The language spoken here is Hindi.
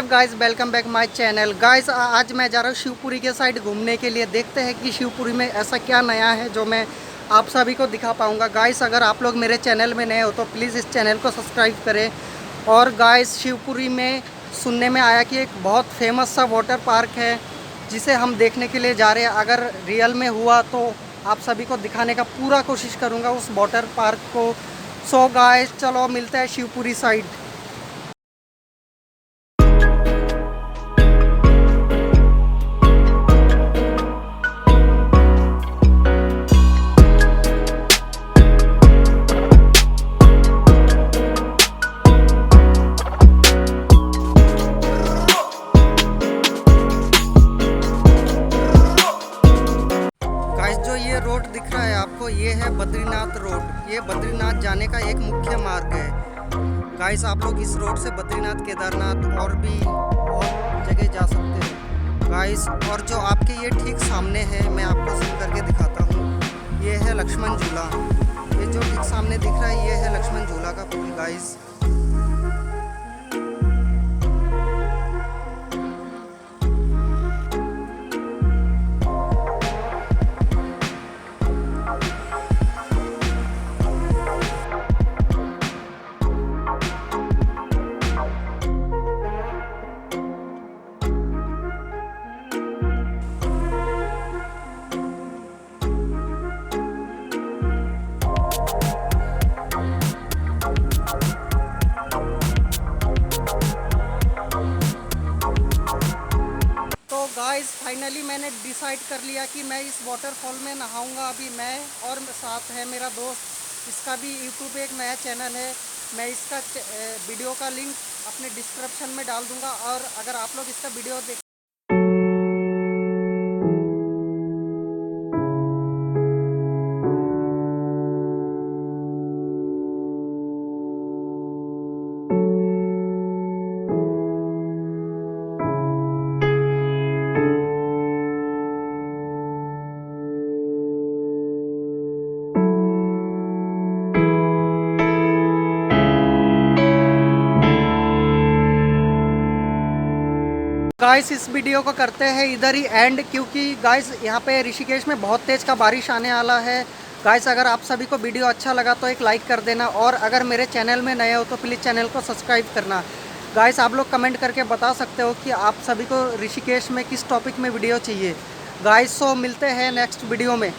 WhatsApp guys, welcome back my channel. Guys आज मैं जा रहा हूँ शिवपुरी के साइड घूमने के लिए। देखते हैं कि शिवपुरी में ऐसा क्या नया है जो मैं आप सभी को दिखा पाऊँगा। गाइस अगर आप लोग मेरे चैनल में नए हो तो प्लीज़ इस चैनल को सब्सक्राइब करें। और गाइस शिवपुरी में सुनने में आया कि एक बहुत फेमस सा वाटर पार्क है जिसे हम देखने के लिए जा रहे हैं। अगर रियल में हुआ तो आप सभी को दिखाने का पूरा कोशिश करूँगा उस वाटर पार्क को। सो गाइस चलो मिलते हैं शिवपुरी साइड। जो ये रोड दिख रहा है आपको, ये है बद्रीनाथ रोड। ये बद्रीनाथ जाने का एक मुख्य मार्ग है। गाइस आप लोग इस रोड से बद्रीनाथ, केदारनाथ और भी बहुत जगह जा सकते हैं गाइस। और जो आपके ये ठीक सामने है, मैं आपको जूम करके दिखाता हूँ, ये है लक्ष्मण झूला। ये जो ठीक सामने दिख रहा है ये है लक्ष्मण झूला का पुल गाइस। गाइस फाइनली मैंने डिसाइड कर लिया कि मैं इस वाटरफॉल में नहाऊंगा अभी। मैं और साथ है मेरा दोस्त, इसका भी यूट्यूब पे एक नया चैनल है। मैं इसका वीडियो का लिंक अपने डिस्क्रिप्शन में डाल दूंगा। और अगर आप लोग इसका वीडियो देख गाइस इस वीडियो को करते हैं इधर ही एंड, क्योंकि गाइस यहाँ पे ऋषिकेश में बहुत तेज़ का बारिश आने वाला है। गाइस अगर आप सभी को वीडियो अच्छा लगा तो एक लाइक कर देना। और अगर मेरे चैनल में नए हो तो प्लीज़ चैनल को सब्सक्राइब करना। गाइस आप लोग कमेंट करके बता सकते हो कि आप सभी को ऋषिकेश में किस टॉपिक में वीडियो चाहिए। गाइस सो मिलते हैं नेक्स्ट वीडियो में।